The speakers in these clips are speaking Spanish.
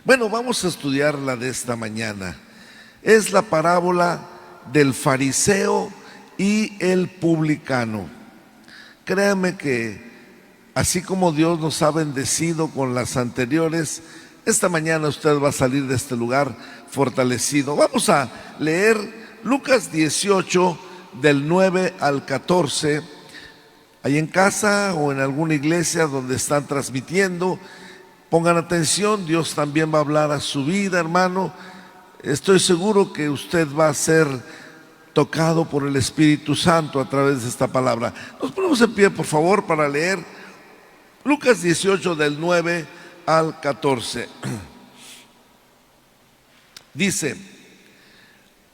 Bueno, vamos a estudiar la de esta mañana. Es la parábola del fariseo y el publicano. Créame que así como Dios nos ha bendecido con las anteriores, esta mañana usted va a salir de este lugar fortalecido. Vamos a leer Lucas 18 del 9 al 14. Ahí en casa o en alguna iglesia donde están transmitiendo, pongan atención, Dios también va a hablar a su vida, hermano. Estoy seguro que usted va a ser tocado por el Espíritu Santo a través de esta palabra. Nos ponemos en pie, por favor, para leer Lucas 18 del 9 al 14. Dice: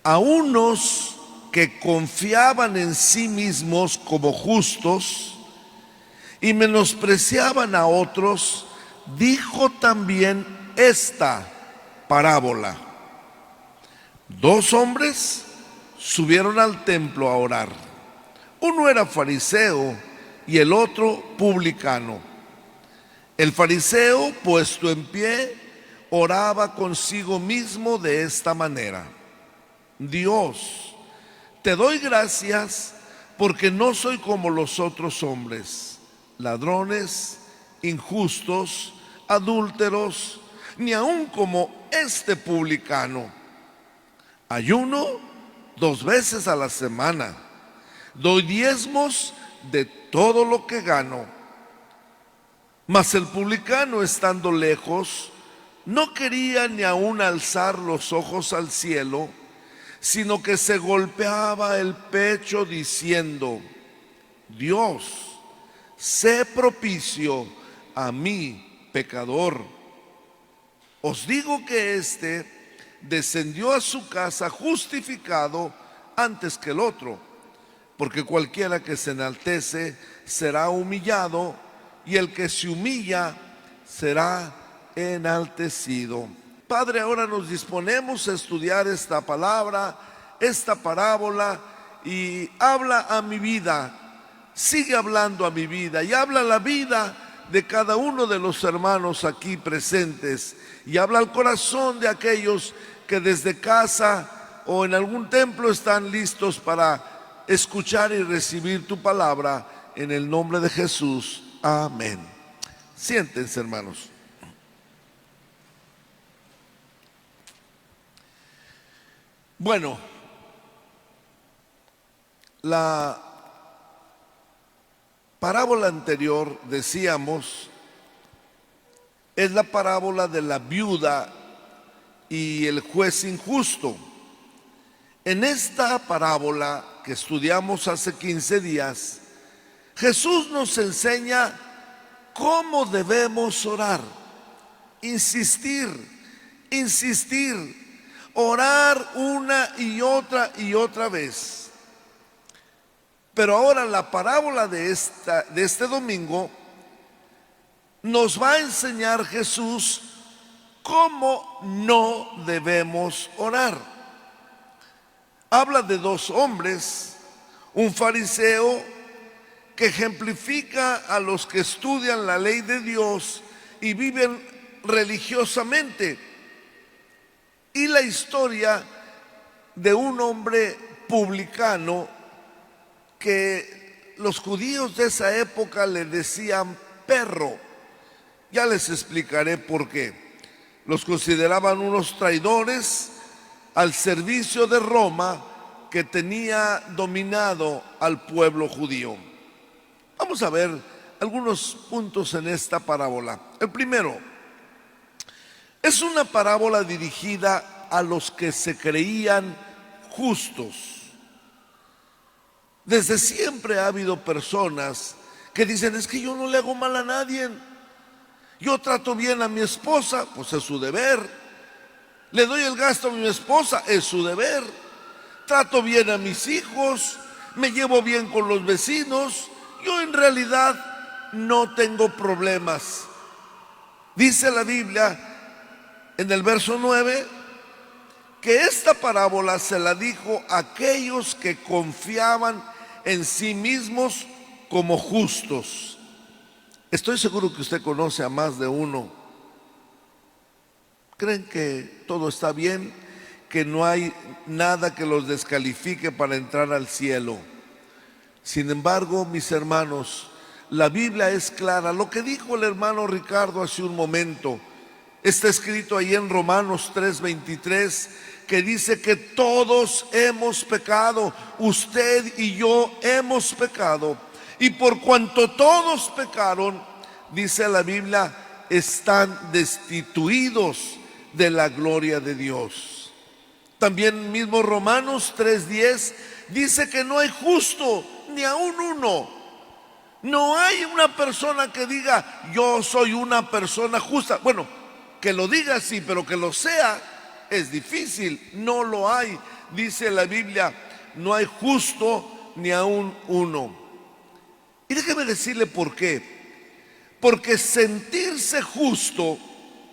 a unos que confiaban en sí mismos como justos y menospreciaban a otros, dijo también esta parábola. Dos hombres subieron al templo a orar. Uno era fariseo y el otro publicano. El fariseo, puesto en pie, oraba consigo mismo de esta manera: Dios, te doy gracias porque no soy como los otros hombres, ladrones, injustos, adúlteros, ni aun como este publicano. Ayuno 2 veces a la semana, doy diezmos de todo lo que gano. Mas el publicano, estando lejos, no quería ni aun alzar los ojos al cielo, sino que se golpeaba el pecho diciendo: Dios, sé propicio a mí, pecador. Os digo que éste descendió a su casa justificado antes que el otro, porque cualquiera que se enaltece será humillado, y el que se humilla será enaltecido. Padre, ahora nos disponemos a estudiar esta palabra, esta parábola, y habla a mi vida, sigue hablando a mi vida y habla la vida de cada uno de los hermanos aquí presentes, y habla al corazón de aquellos que desde casa o en algún templo están listos para escuchar y recibir tu palabra, en el nombre de Jesús. Amén. Siéntense, hermanos. Bueno, la parábola anterior, decíamos, es la parábola de la viuda y el juez injusto. En esta parábola que estudiamos hace 15 días, Jesús nos enseña cómo debemos orar, insistir, orar una y otra vez. Pero ahora la parábola de este domingo nos va a enseñar Jesús cómo no debemos orar. Habla de dos hombres, un fariseo que ejemplifica a los que estudian la ley de Dios y viven religiosamente, y la historia de un hombre publicano que los judíos de esa época le decían perro. Ya les explicaré por qué. Los consideraban unos traidores al servicio de Roma, que tenía dominado al pueblo judío. Vamos a ver algunos puntos en esta parábola. El primero, es una parábola dirigida a los que se creían justos. Desde siempre ha habido personas que dicen: es que yo no le hago mal a nadie, yo trato bien a mi esposa, pues es su deber. Le doy el gasto a mi esposa, es su deber. Trato bien a mis hijos, me llevo bien con los vecinos, yo en realidad no tengo problemas. Dice la Biblia en el verso 9 que esta parábola se la dijo a aquellos que confiaban en sí mismos como justos. Estoy seguro que usted conoce a más de uno Creen que todo está bien, que no hay nada que los descalifique para entrar al cielo. Sin embargo, mis hermanos, la Biblia es clara. Lo que dijo el hermano Ricardo hace un momento, está escrito ahí en Romanos 3:23, que dice que todos hemos pecado, usted y yo hemos pecado. Y por cuanto todos pecaron, dice la Biblia, están destituidos de la gloria de Dios. También mismo Romanos 3:10 dice que no hay justo ni aun uno. No hay una persona que diga yo soy una persona justa. Bueno, que lo diga sí, pero que lo sea es difícil. No lo hay. Dice la Biblia, no hay justo ni aun uno. Y déjeme decirle por qué. Porque sentirse justo,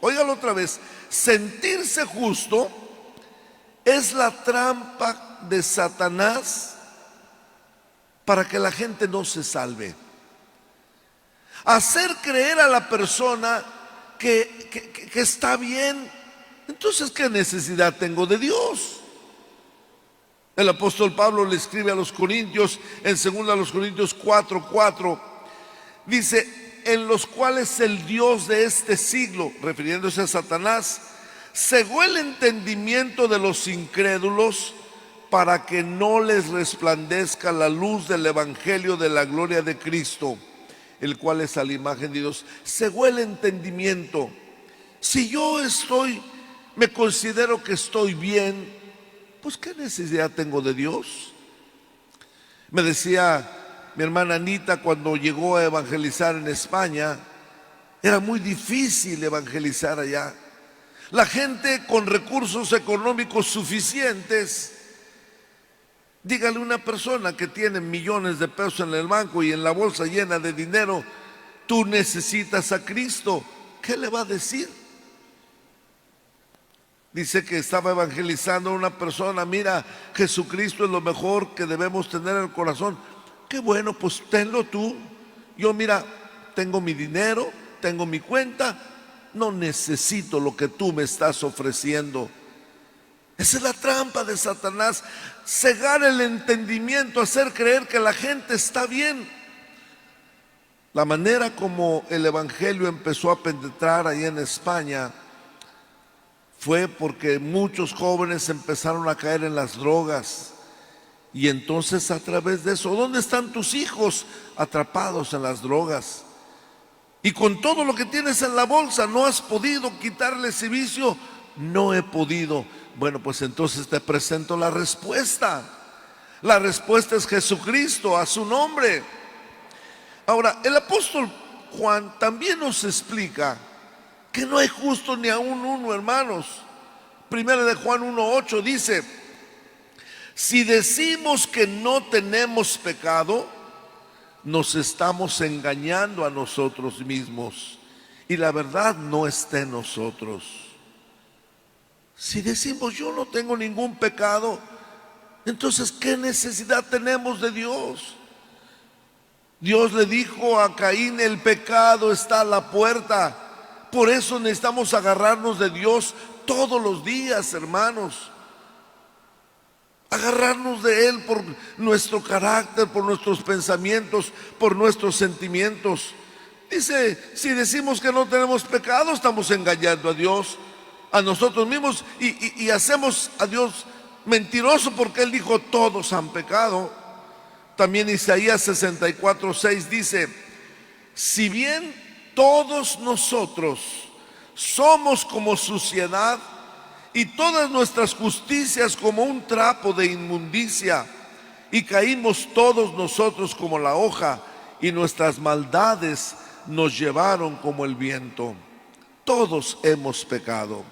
óigalo otra vez, sentirse justo es la trampa de Satanás para que la gente no se salve. Hacer creer a la persona que está bien. Entonces, ¿qué necesidad tengo de Dios? El apóstol Pablo le escribe a los Corintios en 2 Corintios 4:4, dice, en los cuales el Dios de este siglo, refiriéndose a Satanás, cegó el entendimiento de los incrédulos para que no les resplandezca la luz del evangelio de la gloria de Cristo, el cual es a la imagen de Dios. Cegó el entendimiento. Si yo me considero que estoy bien, pues ¿qué necesidad tengo de Dios? Me decía mi hermana Anita, cuando llegó a evangelizar en España, era muy difícil evangelizar allá. La gente con recursos económicos suficientes, dígale a una persona que tiene millones de pesos en el banco y en la bolsa llena de dinero, tú necesitas a Cristo, ¿qué le va a decir? Dice que estaba evangelizando a una persona, mira, Jesucristo es lo mejor que debemos tener en el corazón. Qué bueno, pues tenlo tú. Yo, mira, tengo mi dinero, tengo mi cuenta, no necesito lo que tú me estás ofreciendo. Esa es la trampa de Satanás, cegar el entendimiento, hacer creer que la gente está bien. La manera como el evangelio empezó a penetrar ahí en España fue porque muchos jóvenes empezaron a caer en las drogas. Y entonces a través de eso, ¿dónde están tus hijos? Atrapados en las drogas. Y con todo lo que tienes en la bolsa, ¿no has podido quitarle ese vicio? No he podido. Bueno, pues entonces te presento la respuesta. La respuesta es Jesucristo, a su nombre. Ahora, el apóstol Juan también nos explica que no hay justo ni aun uno, hermanos. Primera de Juan 1:8 dice, si decimos que no tenemos pecado, nos estamos engañando a nosotros mismos y la verdad no está en nosotros. Si decimos yo no tengo ningún pecado, entonces ¿qué necesidad tenemos de Dios? Dios le dijo a Caín, el pecado está a la puerta. Por eso necesitamos agarrarnos de Dios todos los días, hermanos. Agarrarnos de Él por nuestro carácter, por nuestros pensamientos, por nuestros sentimientos. Dice, si decimos que no tenemos pecado, estamos engañando a Dios, a nosotros mismos y hacemos a Dios mentiroso, porque Él dijo, todos han pecado. También Isaías 64:6 dice, si bien todos nosotros somos como suciedad, y todas nuestras justicias como un trapo de inmundicia, y caímos todos nosotros como la hoja, y nuestras maldades nos llevaron como el viento. Todos hemos pecado.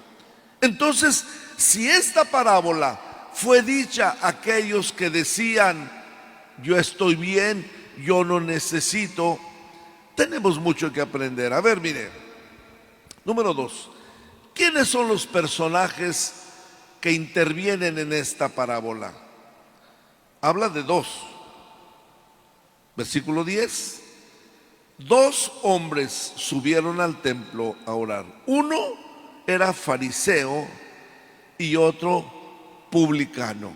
Entonces, si esta parábola fue dicha a aquellos que decían, yo estoy bien, yo no necesito, tenemos mucho que aprender. A ver, mire, número 2. ¿Quiénes son los personajes que intervienen en esta parábola? Habla de 2. Versículo 10. 2 hombres subieron al templo a orar. Uno era fariseo y otro publicano.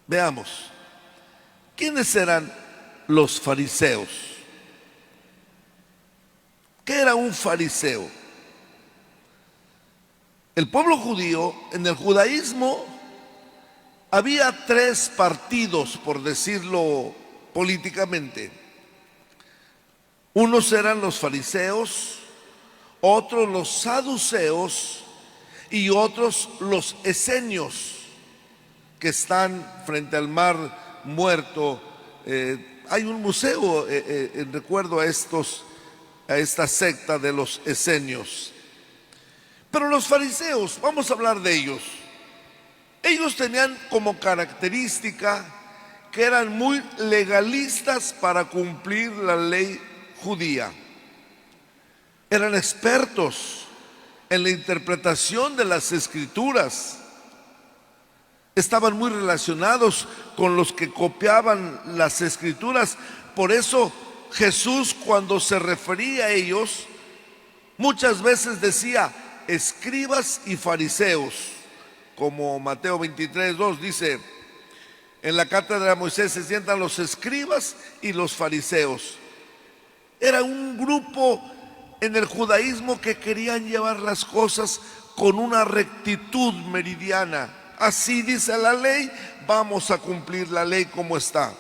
Veamos, ¿quiénes eran los fariseos? ¿Qué era un fariseo? El pueblo judío, en el judaísmo, había tres partidos, por decirlo políticamente. Unos eran los fariseos, otros los saduceos y otros los esenios, que están frente al mar Muerto. Hay un museo en recuerdo a esta secta de los esenios. Pero los fariseos, vamos a hablar de ellos. Ellos tenían como característica que eran muy legalistas para cumplir la ley judía. Eran expertos en la interpretación de las escrituras. Estaban muy relacionados con los que copiaban las escrituras. Por eso Jesús, cuando se refería a ellos, muchas veces decía escribas y fariseos, como Mateo 23:2 dice: en la cátedra de Moisés se sientan los escribas y los fariseos. Era un grupo en el judaísmo que querían llevar las cosas con una rectitud meridiana. Así dice la ley, vamos a cumplir la ley como está.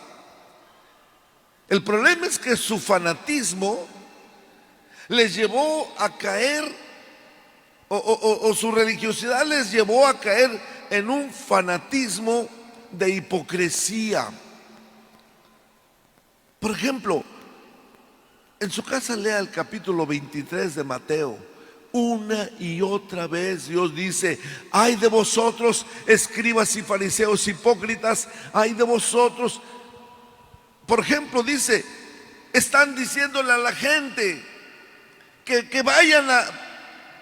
El problema es que su fanatismo les llevó a caer, o su religiosidad les llevó a caer en un fanatismo de hipocresía. Por ejemplo, en su casa lea el capítulo 23 de Mateo. Una y otra vez Dios dice: ay de vosotros, escribas y fariseos hipócritas, ay de vosotros. Por ejemplo, dice, están diciéndole a la gente que vayan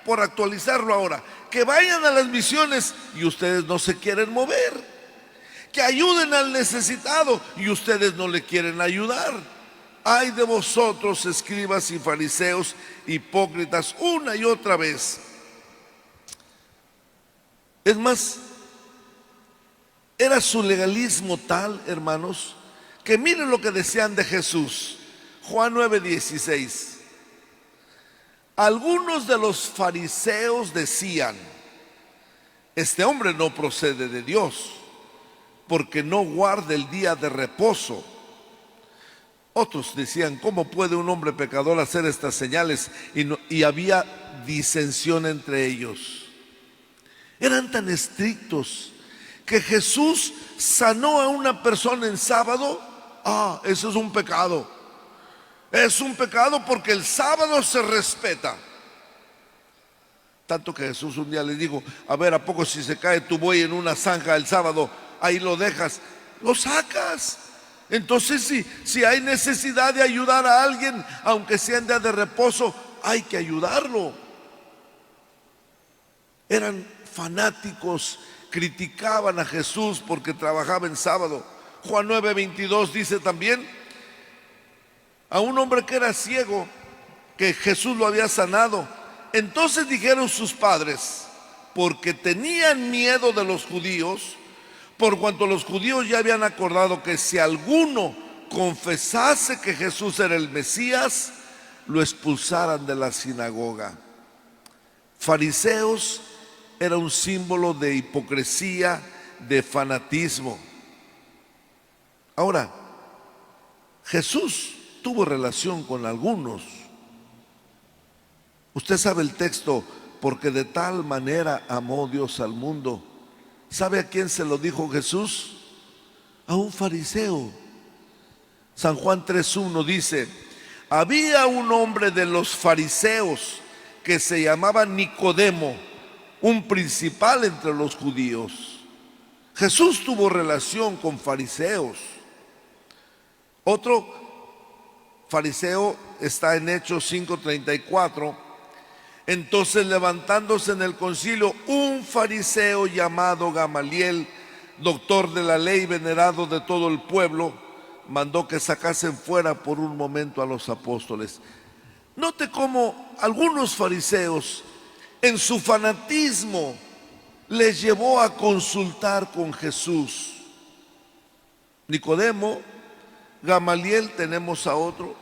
por actualizarlo ahora, que vayan a las misiones y ustedes no se quieren mover, que ayuden al necesitado y ustedes no le quieren ayudar. Ay de vosotros, escribas y fariseos hipócritas, una y otra vez. Es más, era su legalismo tal, hermanos, que miren lo que decían de Jesús. Juan 9:16. Algunos de los fariseos decían: este hombre no procede de Dios, porque no guarda el día de reposo. Otros decían: ¿cómo puede un hombre pecador hacer estas señales? Y había disensión entre ellos. Eran tan estrictos que Jesús sanó a una persona en sábado. Eso es un pecado. Es un pecado porque el sábado se respeta. Tanto que Jesús un día les dijo: a ver, ¿a poco si se cae tu buey en una zanja el sábado, ahí lo dejas? Lo sacas. Entonces si hay necesidad de ayudar a alguien, aunque sea en día de reposo, hay que ayudarlo. Eran fanáticos, criticaban a Jesús porque trabajaba en sábado. Juan 9:22 dice también: a un hombre que era ciego, que Jesús lo había sanado. Entonces dijeron sus padres, porque tenían miedo de los judíos, por cuanto los judíos ya habían acordado que si alguno confesase que Jesús era el Mesías, lo expulsaran de la sinagoga. Fariseos era un símbolo de hipocresía, de fanatismo. Ahora, Jesús tuvo relación con algunos. Usted sabe el texto: porque de tal manera amó Dios al mundo. ¿Sabe a quién se lo dijo Jesús? A un fariseo. San Juan 3:1 dice: había un hombre de los fariseos que se llamaba Nicodemo, un principal entre los judíos. Jesús tuvo relación con fariseos. Otro fariseo está en Hechos 5:34. Entonces, levantándose en el concilio un fariseo llamado Gamaliel, doctor de la ley, venerado de todo el pueblo, mandó que sacasen fuera por un momento a los apóstoles. Note cómo algunos fariseos en su fanatismo, les llevó a consultar con Jesús. Nicodemo, Gamaliel, tenemos a otro.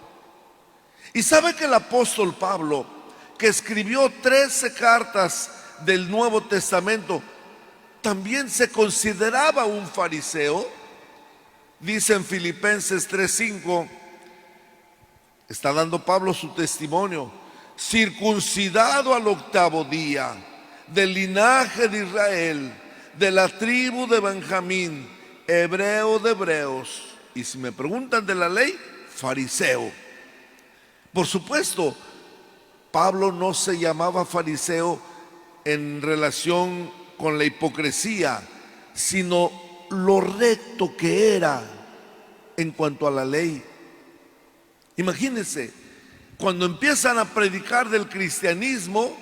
Y sabe que el apóstol Pablo, que escribió 13 cartas del Nuevo Testamento, también se consideraba un fariseo. Dice en Filipenses 3:5, está dando Pablo su testimonio: circuncidado al 8º día, del linaje de Israel, de la tribu de Benjamín, hebreo de hebreos. Y si me preguntan de la ley, fariseo. Por supuesto, Pablo no se llamaba fariseo en relación con la hipocresía, sino lo recto que era en cuanto a la ley. Imagínense, cuando empiezan a predicar del cristianismo,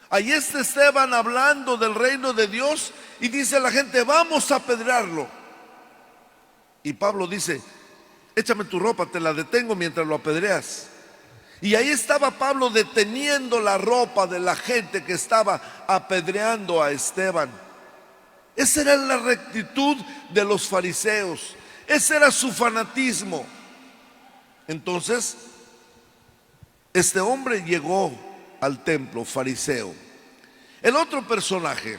ahí está Esteban hablando del reino de Dios y dice a la gente: vamos a apedrearlo. Y Pablo dice: échame tu ropa, te la detengo mientras lo apedreas. Y ahí estaba Pablo deteniendo la ropa de la gente que estaba apedreando a Esteban. Esa era la rectitud de los fariseos, ese era su fanatismo. Entonces, este hombre llegó al templo, fariseo. El otro personaje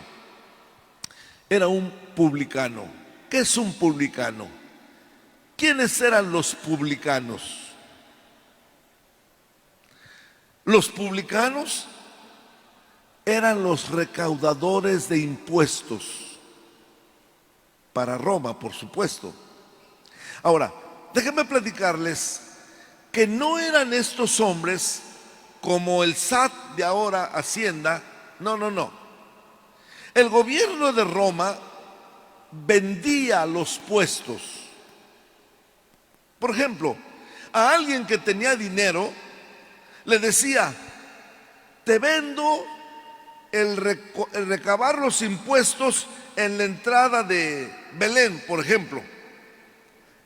era un publicano. ¿Qué es un publicano? ¿Quiénes eran los publicanos? Los publicanos eran los recaudadores de impuestos para Roma, por supuesto. Ahora, déjenme platicarles que no eran estos hombres como el SAT de ahora, Hacienda. No. El gobierno de Roma vendía los puestos. Por ejemplo, a alguien que tenía dinero le decía: te vendo el recabar los impuestos en la entrada de Belén, por ejemplo.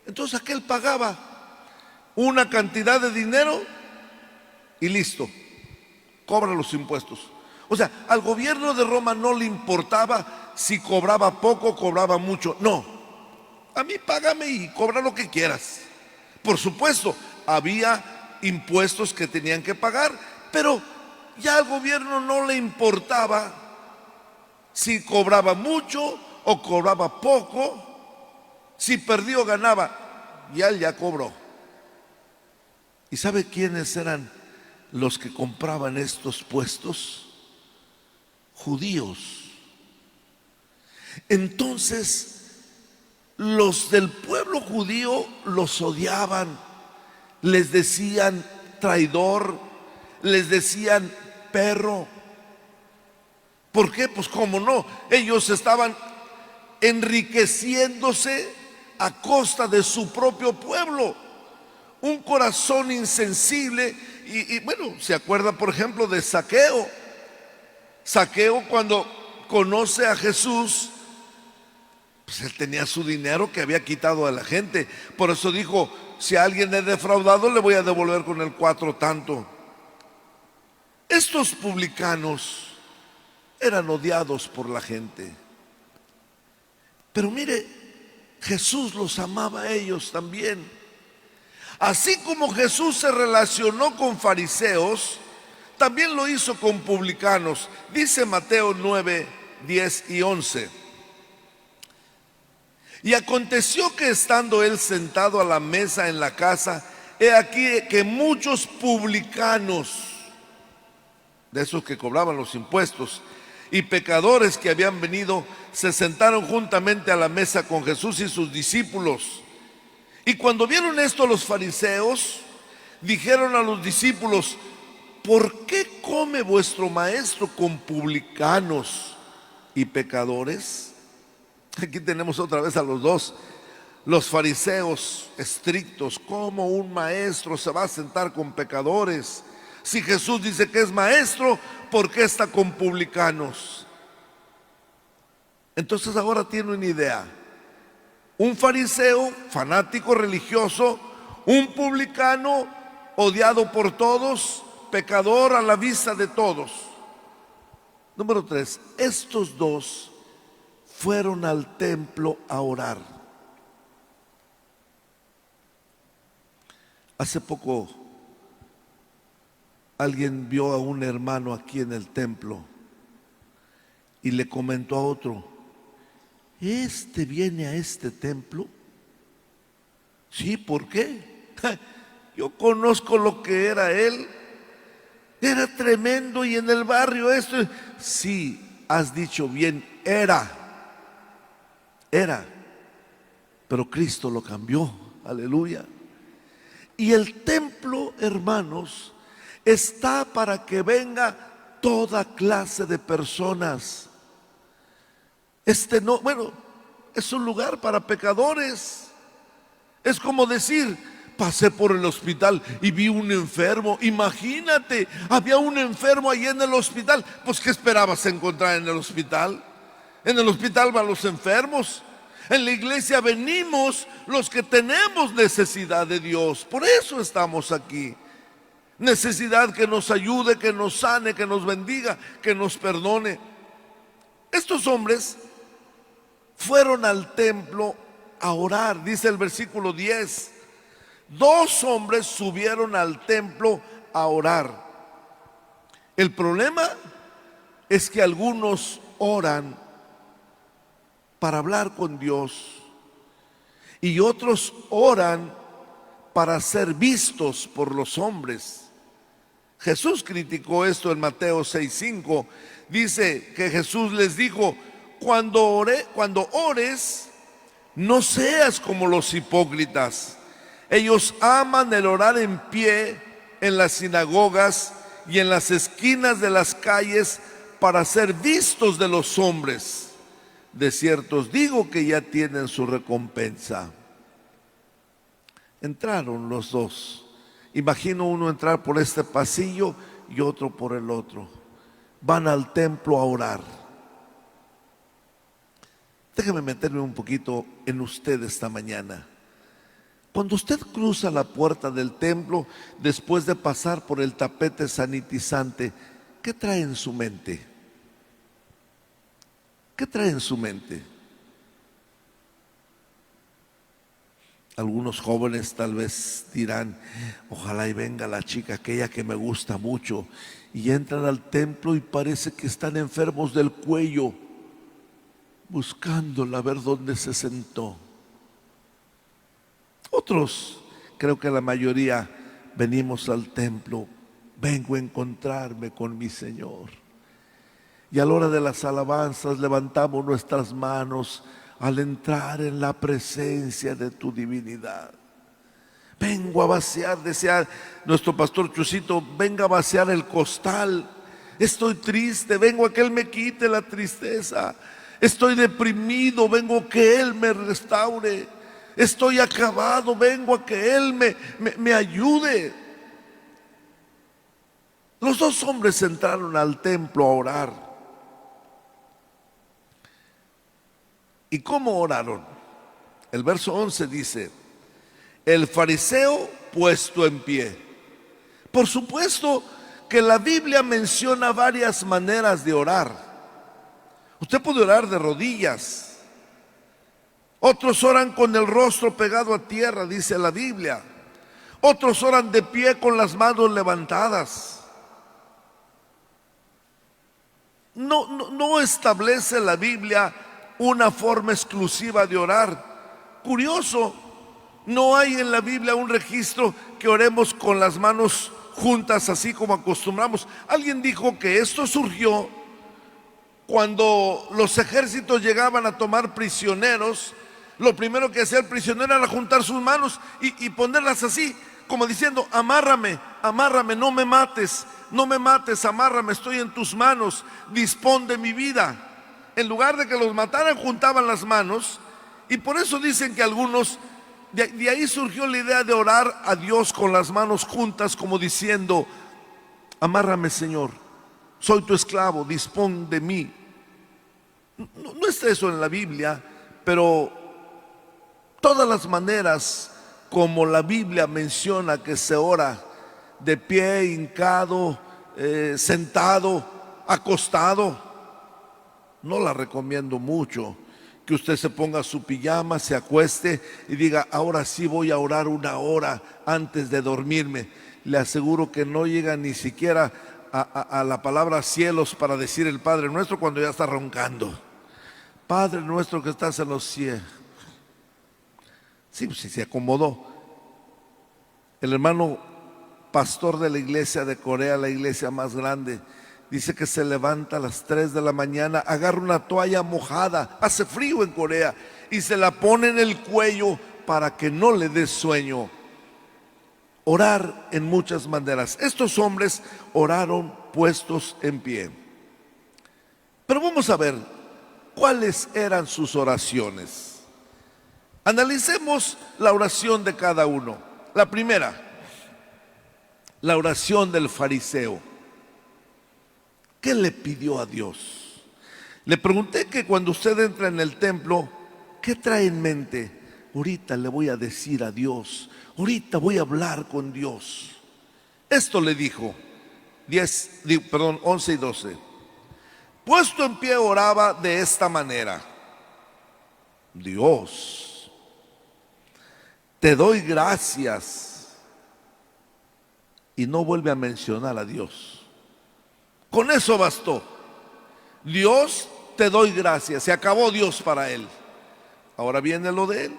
Entonces aquel pagaba una cantidad de dinero y listo, cobra los impuestos. O sea, al gobierno de Roma no le importaba si cobraba poco o cobraba mucho. No, a mí págame y cobra lo que quieras. Por supuesto, había impuestos que tenían que pagar, pero ya al gobierno no le importaba si cobraba mucho o cobraba poco, si perdió o ganaba, y él ya cobró. ¿Y sabe quiénes eran los que compraban estos puestos? Judíos. Entonces, los del pueblo judío los odiaban, les decían traidor, les decían perro. ¿Por qué? Pues cómo no, ellos estaban enriqueciéndose a costa de su propio pueblo. Un corazón insensible. Y bueno, se acuerda por ejemplo de Zaqueo. Zaqueo, cuando conoce a Jesús, pues él tenía su dinero que había quitado a la gente. Por eso dijo: si a alguien he defraudado, le voy a devolver con el 4 tanto. Estos publicanos eran odiados por la gente. Pero mire, Jesús los amaba a ellos también. Así como Jesús se relacionó con fariseos, también lo hizo con publicanos. Dice Mateo 9, 10 y 11. Y aconteció que estando él sentado a la mesa en la casa, he aquí que muchos publicanos, de esos que cobraban los impuestos, y pecadores que habían venido, se sentaron juntamente a la mesa con Jesús y sus discípulos. Y cuando vieron esto los fariseos, dijeron a los discípulos: ¿por qué come vuestro maestro con publicanos y pecadores? Aquí tenemos otra vez a los dos, los fariseos estrictos. ¿Cómo un maestro se va a sentar con pecadores? Si Jesús dice que es maestro, ¿por qué está con publicanos? Entonces ahora tiene una idea: un fariseo fanático religioso, un publicano odiado por todos, pecador a la vista de todos. Número 3, estos dos fueron al templo a orar. Hace poco alguien vio a un hermano aquí en el templo y le comentó a otro: ¿este viene a este templo? Sí, ¿por qué? Yo conozco lo que era él. Era tremendo, y en el barrio esto. Sí, has dicho bien, era. Pero Cristo lo cambió, aleluya. Y el templo, hermanos, está para que venga toda clase de personas. Es un lugar para pecadores. Es como decir: pasé por el hospital y vi un enfermo. Imagínate, había un enfermo ahí en el hospital. Pues, ¿qué esperabas encontrar en el hospital? En el hospital van los enfermos. En la iglesia venimos los que tenemos necesidad de Dios. Por eso estamos aquí. Necesidad que nos ayude, que nos sane, que nos bendiga, que nos perdone. Estos hombres fueron al templo a orar. Dice el versículo 10: 2 hombres subieron al templo a orar. El problema es que algunos oran para hablar con Dios y otros oran para ser vistos por los hombres. Jesús criticó esto en Mateo 6:5. Dice que Jesús les dijo: cuando ores, no seas como los hipócritas. Ellos aman el orar en pie en las sinagogas y en las esquinas de las calles para ser vistos de los hombres. De cierto os digo que ya tienen su recompensa. Entraron los dos. Imagino uno entrar por este pasillo y otro por el otro. Van al templo a orar. Déjeme meterme un poquito en usted esta mañana. Cuando usted cruza la puerta del templo, después de pasar por el tapete sanitizante, ¿qué trae en su mente? ¿Qué trae en su mente? Algunos jóvenes tal vez dirán: ojalá y venga la chica aquella que me gusta mucho. Y entran al templo y parece que están enfermos del cuello, buscándola a ver dónde se sentó. Otros, creo que la mayoría, venimos al templo: vengo a encontrarme con mi Señor. Y a la hora de las alabanzas levantamos nuestras manos al entrar en la presencia de tu divinidad. Vengo a vaciar, decía nuestro pastor Chusito, venga a vaciar el costal. Estoy triste, vengo a que Él me quite la tristeza. Estoy deprimido, vengo a que Él me restaure. Estoy acabado, vengo a que Él me ayude. Los 2 hombres entraron al templo a orar. ¿Y cómo oraron? El verso 11 dice: el fariseo puesto en pie. Por supuesto que la Biblia menciona varias maneras de orar. Usted puede orar de rodillas. Otros oran con el rostro pegado a tierra, dice la Biblia. Otros oran de pie con las manos levantadas. No establece la Biblia una forma exclusiva de orar. Curioso, no hay en la Biblia un registro que oremos con las manos juntas así como acostumbramos. Alguien dijo que esto surgió cuando los ejércitos llegaban a tomar prisioneros. Lo primero que hacía el prisionero era juntar sus manos y ponerlas así, como diciendo: amárrame, amárrame, no me mates, no me mates, amárrame, estoy en tus manos, dispón de mi vida. En lugar de que los mataran, juntaban las manos. Y por eso dicen que algunos, de ahí surgió la idea de orar a Dios con las manos juntas, como diciendo: amárrame, Señor, soy tu esclavo, dispón de mí. No está eso en la Biblia, pero todas las maneras como la Biblia menciona que se ora: de pie, hincado, sentado, acostado, no la recomiendo mucho. Que usted se ponga su pijama, se acueste y diga, ahora sí voy a orar 1 hora antes de dormirme. Le aseguro que no llega ni siquiera a la palabra cielos para decir el Padre Nuestro cuando ya está roncando. Padre nuestro que estás en los cielos. Sí, pues sí, se acomodó. El hermano pastor de la iglesia de Corea, la iglesia más grande, dice que se levanta a las 3 de la mañana, agarra una toalla mojada, hace frío en Corea, y se la pone en el cuello para que no le dé sueño. Orar en muchas maneras. Estos hombres oraron puestos en pie. Pero vamos a ver cuáles eran sus oraciones. Analicemos la oración de cada uno. La primera, la oración del fariseo. ¿Qué le pidió a Dios? Le pregunté que cuando usted entra en el templo, ¿qué trae en mente? Ahorita le voy a decir a Dios, ahorita voy a hablar con Dios. Esto le dijo, 11 y 12. Puesto en pie oraba de esta manera: Dios, te doy gracias. Y no vuelve a mencionar a Dios. Con eso bastó. Dios, te doy gracias. Se acabó Dios para él. Ahora viene lo de él.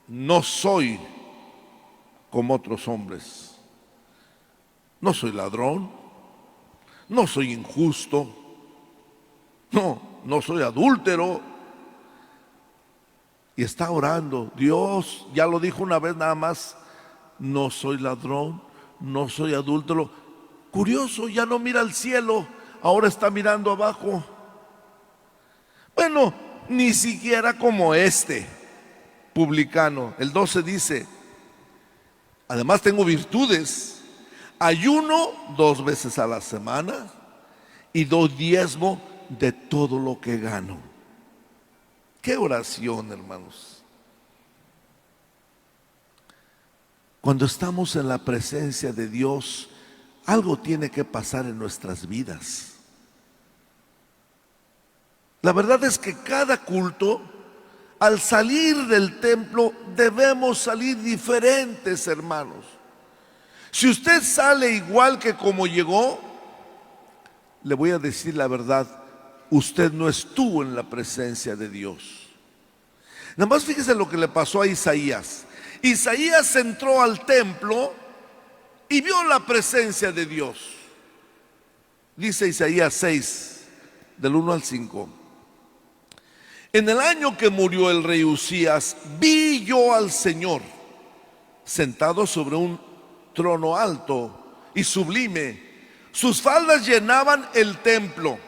No soy como otros hombres. No soy ladrón. No soy injusto. No soy adúltero. Y está orando. Dios, ya lo dijo una vez nada más. No soy ladrón. No soy adúltero. Curioso, ya no mira al cielo, ahora está mirando abajo. Bueno, ni siquiera como este publicano. El 12 dice, además tengo virtudes, ayuno 2 veces a la semana y doy diezmo de todo lo que gano. Qué oración, hermanos. Cuando estamos en la presencia de Dios, algo tiene que pasar en nuestras vidas. La verdad es que cada culto, al salir del templo, debemos salir diferentes, hermanos. Si usted sale igual que como llegó, le voy a decir la verdad, usted no estuvo en la presencia de Dios. Nada más fíjese lo que le pasó a Isaías. Isaías entró al templo y vio la presencia de Dios. Dice Isaías 6, del 1 al 5. En el año que murió el rey Usías, vi yo al Señor sentado sobre un trono alto y sublime. Sus faldas llenaban el templo.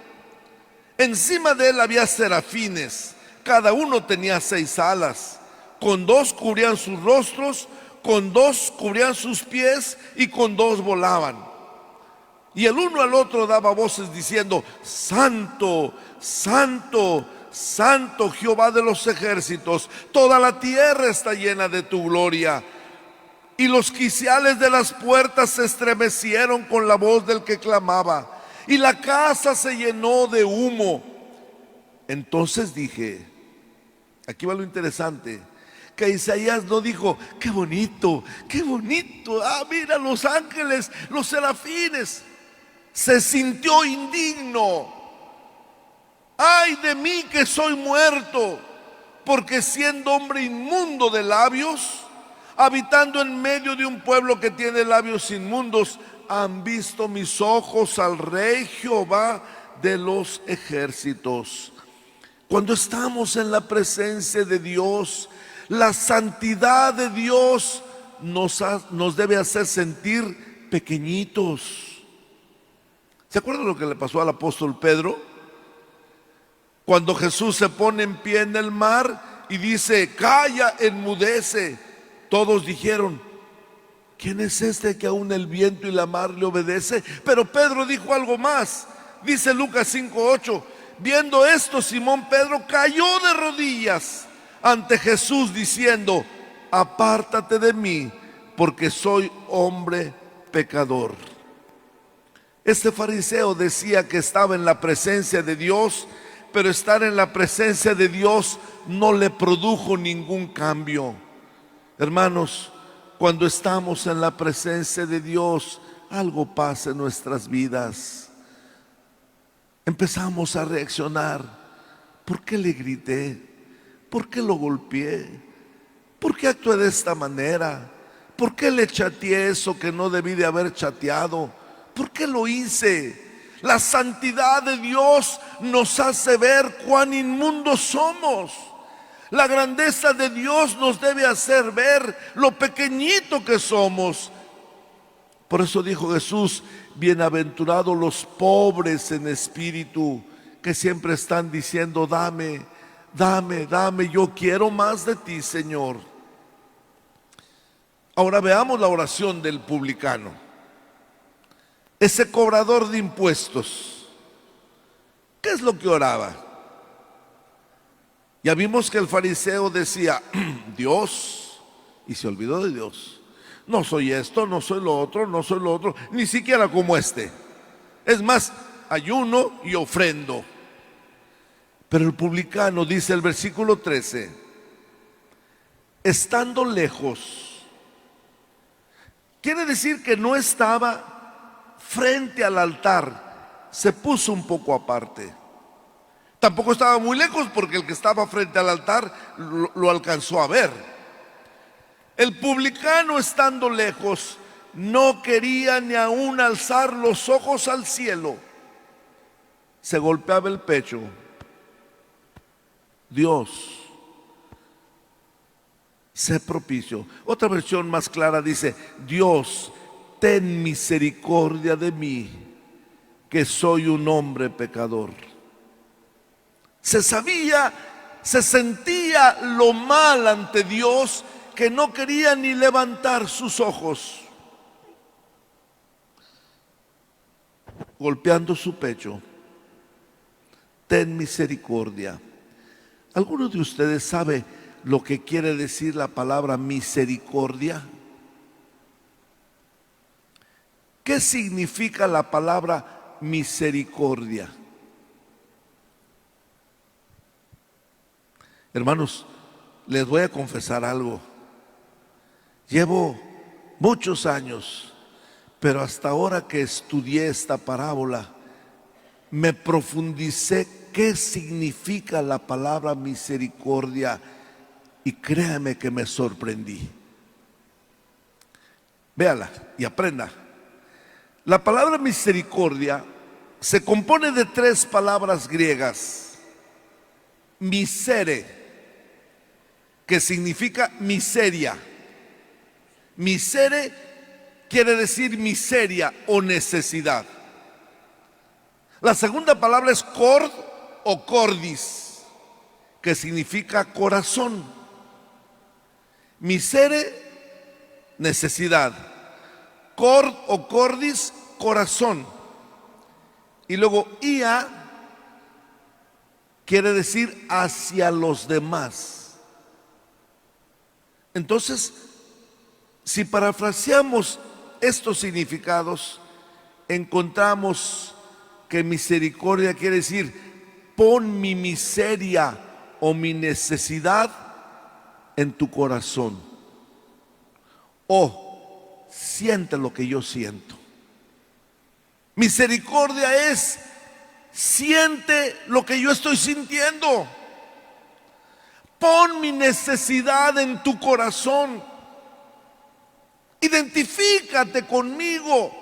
Encima de él había serafines, cada uno tenía 6 alas. Con 2 cubrían sus rostros, con 2 cubrían sus pies y con 2 volaban. Y el uno al otro daba voces diciendo: Santo, Santo, Santo Jehová de los ejércitos, toda la tierra está llena de tu gloria. Y los quiciales de las puertas se estremecieron con la voz del que clamaba, y la casa se llenó de humo. Entonces dije, aquí va lo interesante, que Isaías no dijo: qué bonito, mira los ángeles, los serafines. Se sintió indigno. Ay de mí que soy muerto, porque siendo hombre inmundo de labios, habitando en medio de un pueblo que tiene labios inmundos, han visto mis ojos al Rey Jehová de los ejércitos. Cuando estamos en la presencia de Dios, la santidad de Dios nos debe hacer sentir pequeñitos. ¿Se acuerdan lo que le pasó al apóstol Pedro? Cuando Jesús se pone en pie en el mar y dice: calla, enmudece. Todos dijeron: ¿quién es este que aún el viento y la mar le obedece? Pero Pedro dijo algo más. Dice Lucas 5:8: viendo esto, Simón Pedro cayó de rodillas ante Jesús diciendo: apártate de mí, porque soy hombre pecador. Este fariseo decía que estaba en la presencia de Dios, pero estar en la presencia de Dios no le produjo ningún cambio. Hermanos, cuando estamos en la presencia de Dios, algo pasa en nuestras vidas. Empezamos a reaccionar. ¿Por qué le grité? ¿Por qué lo golpeé? ¿Por qué actué de esta manera? ¿Por qué le chateé eso que no debí de haber chateado? ¿Por qué lo hice? La santidad de Dios nos hace ver cuán inmundos somos. La grandeza de Dios nos debe hacer ver lo pequeñito que somos. Por eso dijo Jesús: bienaventurados los pobres en espíritu, que siempre están diciendo: dame, dame, dame, yo quiero más de ti, Señor. Ahora veamos la oración del publicano, ese cobrador de impuestos. ¿Qué es lo que oraba? Ya vimos que el fariseo decía: Dios, y se olvidó de Dios. No soy esto, no soy lo otro, no soy lo otro, ni siquiera como este. Es más, ayuno y ofrendo. Pero el publicano, dice el versículo 13, estando lejos, quiere decir que no estaba frente al altar, se puso un poco aparte. Tampoco estaba muy lejos, porque el que estaba frente al altar lo alcanzó a ver. El publicano, estando lejos, no quería ni aún alzar los ojos al cielo. Se golpeaba el pecho. Dios, sé propicio. Otra versión más clara dice: Dios, ten misericordia de mí, que soy un hombre pecador. Se sabía, se sentía lo mal ante Dios, que no quería ni levantar sus ojos. Golpeando su pecho: ten misericordia. ¿Alguno de ustedes sabe lo que quiere decir la palabra misericordia? ¿Qué significa la palabra misericordia? Hermanos, les voy a confesar algo. Llevo muchos años, pero hasta ahora que estudié esta parábola, me profundicé qué significa la palabra misericordia, y créame que me sorprendí. Véala y aprenda. La palabra misericordia se compone de tres palabras griegas: misere, que significa miseria. Misere quiere decir miseria o necesidad. La segunda palabra es cord o cordis, que significa corazón. Misere, necesidad. Cord o cordis, corazón. Y luego ia quiere decir hacia los demás. Entonces, si parafraseamos estos significados, encontramos que misericordia quiere decir: pon mi miseria o mi necesidad en tu corazón, o siente lo que yo siento. Misericordia es: siente lo que yo estoy sintiendo. Pon mi necesidad en tu corazón. Identifícate conmigo.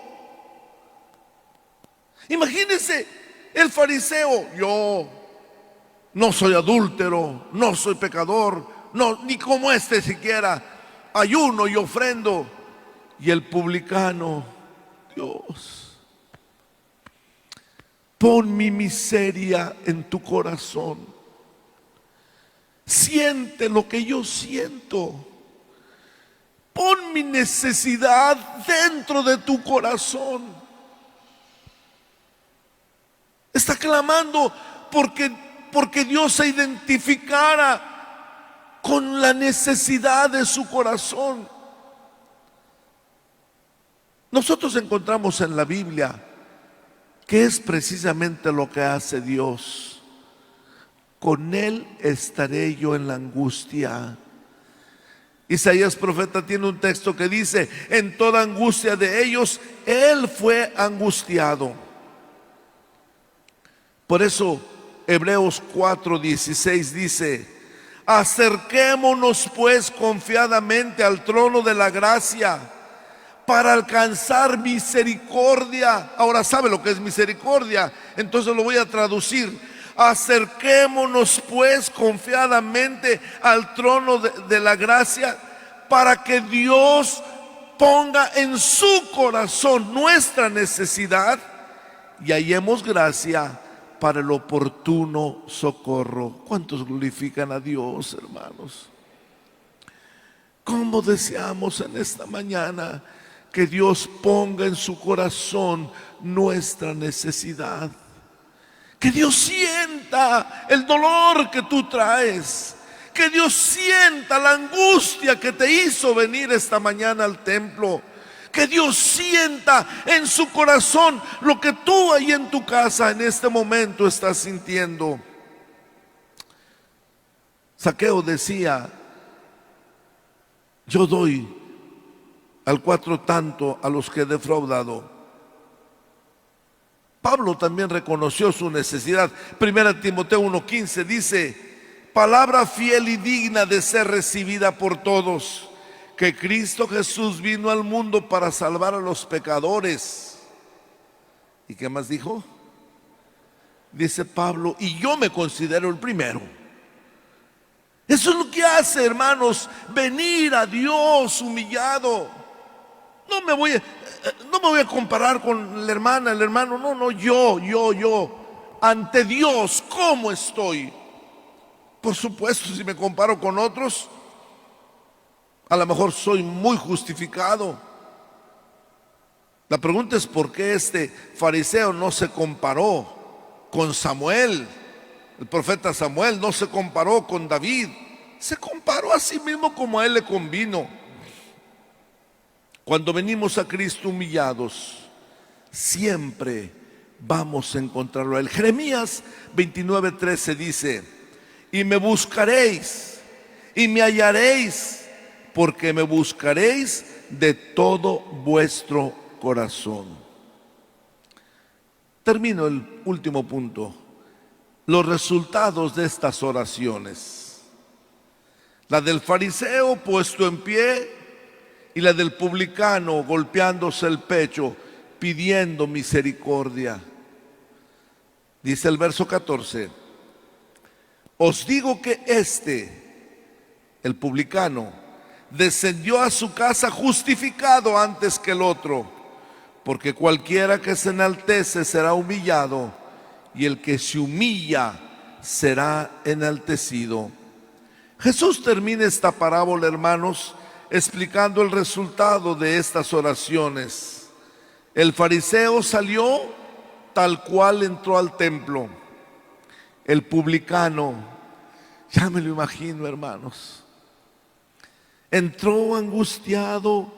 Imagínense el fariseo: yo no soy adúltero, no soy pecador, no, ni como este siquiera, ayuno y ofrendo. Y el publicano: Dios, pon mi miseria en tu corazón. Siente lo que yo siento. Pon mi necesidad dentro de tu corazón. Está clamando porque Dios se identificara con la necesidad de su corazón. Nosotros encontramos en la Biblia que es precisamente lo que hace Dios. Con Él estaré yo en la angustia. Isaías profeta tiene un texto que dice: en toda angustia de ellos, Él fue angustiado. Por eso Hebreos 4:16 dice: acerquémonos pues confiadamente al trono de la gracia para alcanzar misericordia. Ahora, ¿sabe lo que es misericordia? Entonces lo voy a traducir: acerquémonos pues confiadamente al trono de la gracia para que Dios ponga en su corazón nuestra necesidad y hallemos gracia para el oportuno socorro. ¿Cuántos glorifican a Dios, hermanos? ¿Cómo deseamos en esta mañana que Dios ponga en su corazón nuestra necesidad? Que Dios sienta el dolor que tú traes, que Dios sienta la angustia que te hizo venir esta mañana al templo, que Dios sienta en su corazón lo que tú ahí en tu casa en este momento estás sintiendo. Zaqueo decía: yo doy al cuatro tanto a los que he defraudado. Pablo también reconoció su necesidad. Primera Timoteo 1:15 dice: palabra fiel y digna de ser recibida por todos, que Cristo Jesús vino al mundo para salvar a los pecadores. ¿Y qué más dijo? Dice Pablo: y yo me considero el primero. Eso es lo que hace, hermanos, venir a Dios humillado. No me voy a comparar con la hermana, el hermano. No, yo. Ante Dios, ¿cómo estoy? Por supuesto, si me comparo con otros, a lo mejor soy muy justificado. La pregunta es: ¿por qué este fariseo no se comparó con Samuel? El profeta Samuel no se comparó con David. Se comparó a sí mismo como a él le convino. Cuando venimos a Cristo humillados, siempre vamos a encontrarlo a Él. Jeremías 29:13 dice: y me buscaréis y me hallaréis, porque me buscaréis de todo vuestro corazón. Termino el último punto: los resultados de estas oraciones. La del fariseo puesto en pie y la del publicano golpeándose el pecho pidiendo misericordia. Dice el verso 14: os digo que el publicano, descendió a su casa justificado antes que el otro, porque cualquiera que se enaltece será humillado, y el que se humilla será enaltecido. Jesús termina esta parábola, hermanos, explicando el resultado de estas oraciones. El fariseo salió tal cual entró al templo. El publicano, ya me lo imagino, hermanos, entró angustiado,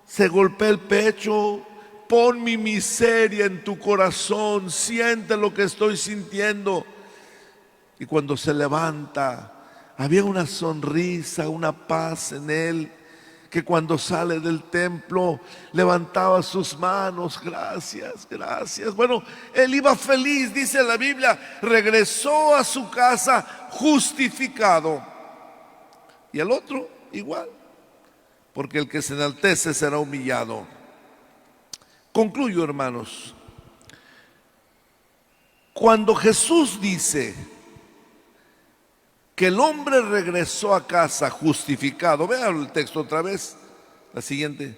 se golpea el pecho: pon mi miseria en tu corazón, siente lo que estoy sintiendo. Y cuando se levanta, había una sonrisa, una paz en él, que cuando sale del templo levantaba sus manos: gracias, gracias. Bueno, él iba feliz, dice la Biblia, regresó a su casa justificado. Y el otro igual, porque el que se enaltece será humillado. Concluyo, hermanos. Cuando Jesús dice que el hombre regresó a casa justificado, vean el texto otra vez, la siguiente.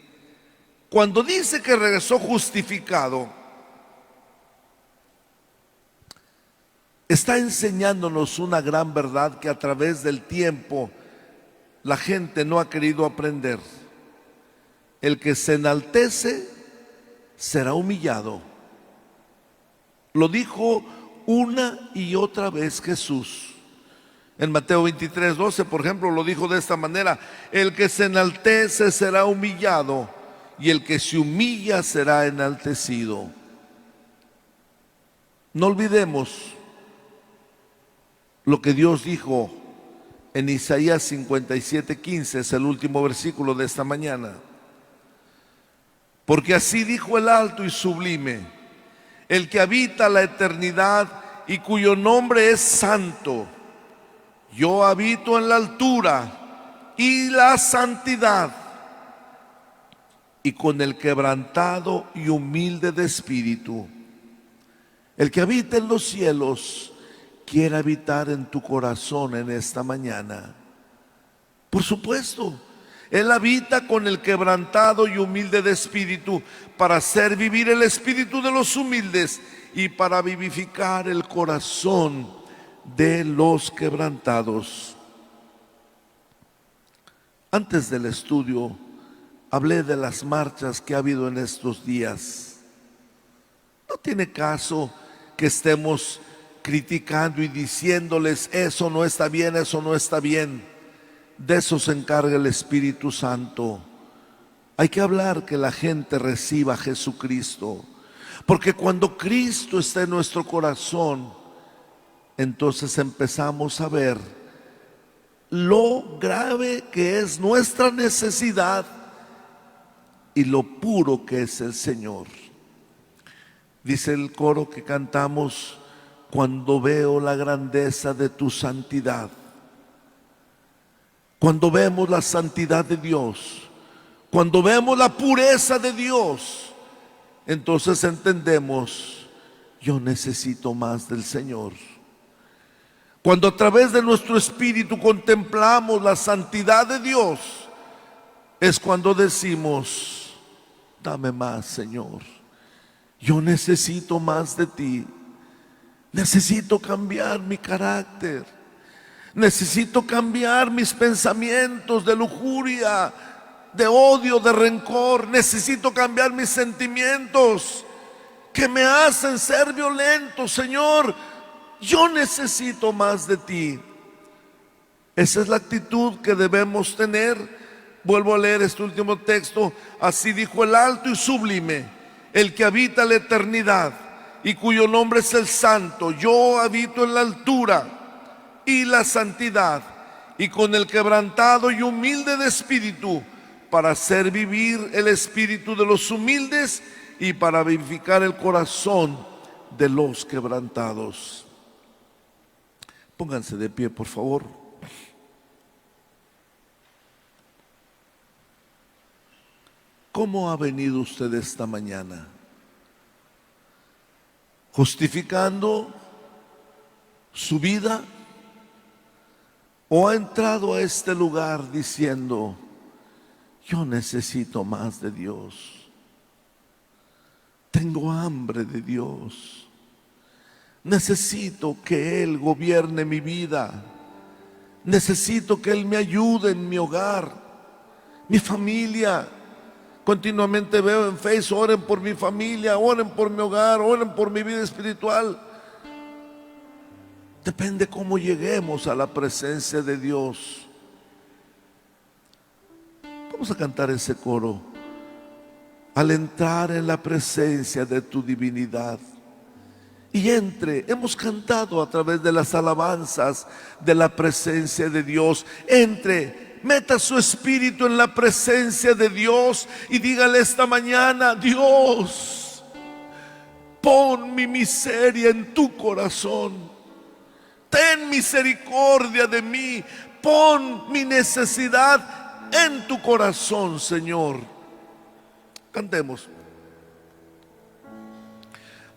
Cuando dice que regresó justificado, está enseñándonos una gran verdad que a través del tiempo la gente no ha querido aprender. El que se enaltece será humillado. Lo dijo una y otra vez Jesús. En Mateo 23:12, por ejemplo, lo dijo de esta manera: el que se enaltece será humillado, y el que se humilla será enaltecido. No olvidemos lo que Dios dijo en Isaías 57:15, es el último versículo de esta mañana. Porque así dijo el alto y sublime, el que habita la eternidad y cuyo nombre es santo. Yo habito en la altura y la santidad, y con el quebrantado y humilde de espíritu. El que habita en los cielos quiere habitar en tu corazón en esta mañana. Por supuesto, Él habita con el quebrantado y humilde de espíritu para hacer vivir el espíritu de los humildes y para vivificar el corazón de los quebrantados. Antes del estudio hablé de las marchas que ha habido en estos días. No tiene caso que estemos criticando y diciéndoles eso no está bien, eso no está bien. De eso se encarga el Espíritu Santo. Hay que hablar que la gente reciba a Jesucristo, porque cuando Cristo está en nuestro corazón, entonces empezamos a ver lo grave que es nuestra necesidad y lo puro que es el Señor. Dice el coro que cantamos: cuando veo la grandeza de tu santidad. Cuando vemos la santidad de Dios, cuando vemos la pureza de Dios, entonces entendemos: yo necesito más del Señor. Cuando a través de nuestro espíritu contemplamos la santidad de Dios, es cuando decimos: dame más, Señor. Yo necesito más de ti. Necesito cambiar mi carácter. Necesito cambiar mis pensamientos de lujuria, de odio, de rencor. Necesito cambiar mis sentimientos que me hacen ser violento. Señor, yo necesito más de ti. Esa es la actitud que debemos tener. Vuelvo a leer este último texto. Así dijo el alto y sublime, el que habita la eternidad y cuyo nombre es el Santo. Yo habito en la altura y la santidad, y con el quebrantado y humilde de espíritu, para hacer vivir el espíritu de los humildes y para vivificar el corazón de los quebrantados. Pónganse de pie, por favor. ¿Cómo ha venido usted esta mañana? ¿Justificando su vida? ¿O ha entrado a este lugar diciendo: yo necesito más de Dios? Tengo hambre de Dios. Necesito que Él gobierne mi vida. Necesito que Él me ayude en mi hogar, mi familia. Continuamente veo en Facebook: oren por mi familia, oren por mi hogar, oren por mi vida espiritual. Depende cómo lleguemos a la presencia de Dios. Vamos a cantar ese coro: al entrar en la presencia de tu divinidad. Y hemos cantado a través de las alabanzas de la presencia de Dios. Meta su espíritu en la presencia de Dios y dígale esta mañana: Dios, pon mi miseria en tu corazón. Ten misericordia de mí. Pon mi necesidad en tu corazón, Señor. Cantemos.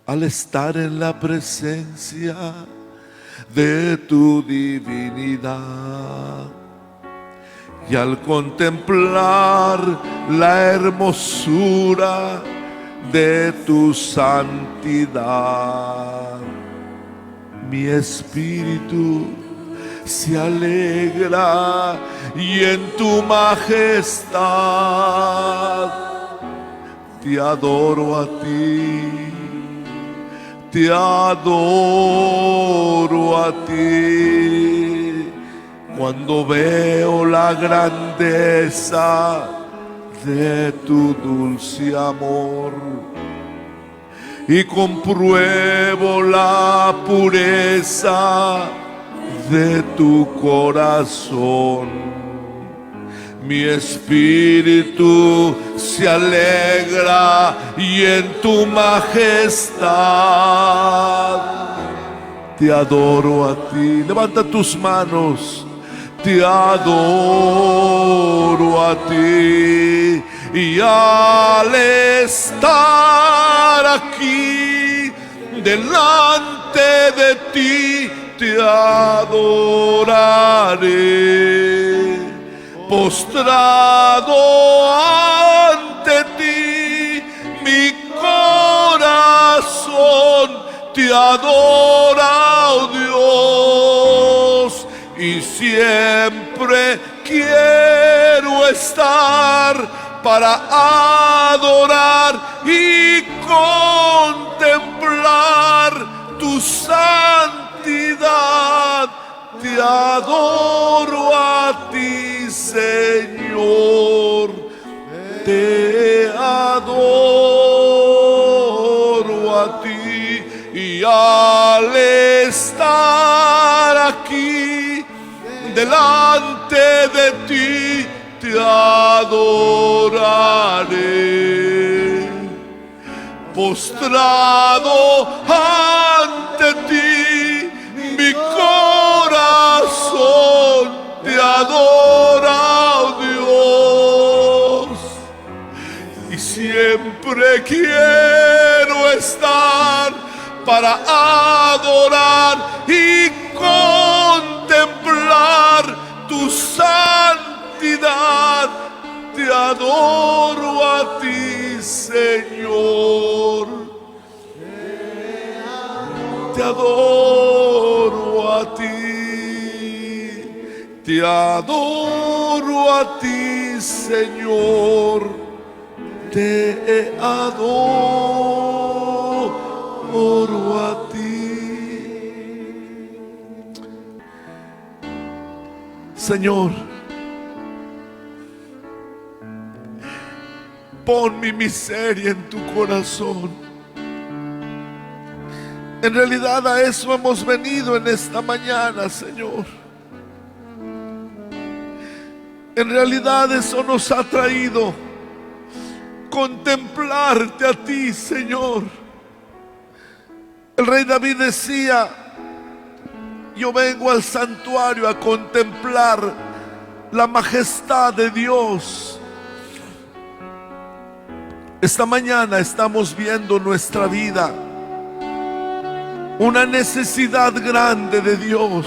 Al estar en la presencia de tu divinidad y al contemplar la hermosura de tu santidad, mi espíritu se alegra y en tu majestad te adoro a ti. Te adoro a ti. Cuando veo la grandeza de tu dulce amor y compruebo la pureza de tu corazón. Mi espíritu se alegra y en tu majestad te adoro a ti. Levanta tus manos. Te adoro a ti, y al estar aquí delante de ti te adoraré. Postrado ante ti, mi corazón te adora, oh Dios, y siempre quiero estar para adorar y contemplar tu santidad. Te adoro a ti, Señor, te adoro a ti, y al estar aquí delante de ti te adoraré. Postrado ante ti, mi corazón te adora, oh Dios, y siempre quiero estar para adorar y contemplar tu santidad. Te adoro a ti, Señor. Te adoro a ti. Te adoro a ti, Señor. Te adoro a ti. Señor, pon mi miseria en tu corazón. En realidad a eso hemos venido en esta mañana, Señor. En realidad eso nos ha traído contemplarte a ti, Señor. El rey David decía: yo vengo al santuario a contemplar la majestad de Dios. Esta mañana estamos viendo nuestra vida una necesidad grande de Dios.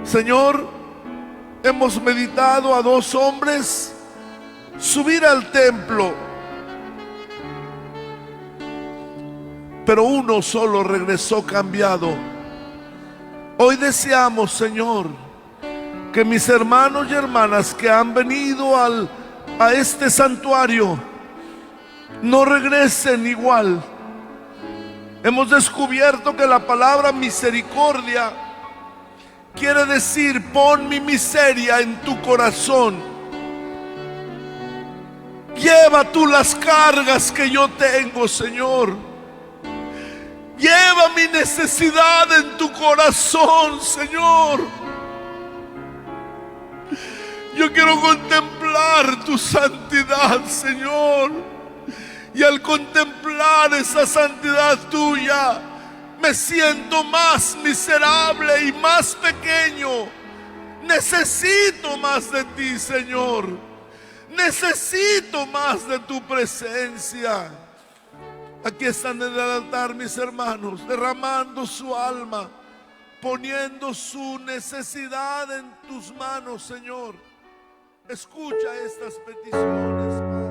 Señor, hemos meditado a dos hombres subir al templo, pero uno solo regresó cambiado. Hoy deseamos, Señor, que mis hermanos y hermanas que han venido a este santuario no regresen igual. Hemos descubierto que la palabra misericordia quiere decir: pon mi miseria en tu corazón. Lleva tú las cargas que yo tengo, Señor. Lleva mi necesidad en tu corazón, Señor. Yo quiero contemplar tu santidad, Señor. Y al contemplar esa santidad tuya, me siento más miserable y más pequeño. Necesito más de ti, Señor. Necesito más de tu presencia. Aquí están en el altar mis hermanos, derramando su alma, poniendo su necesidad en tus manos, Señor. Escucha estas peticiones, Padre.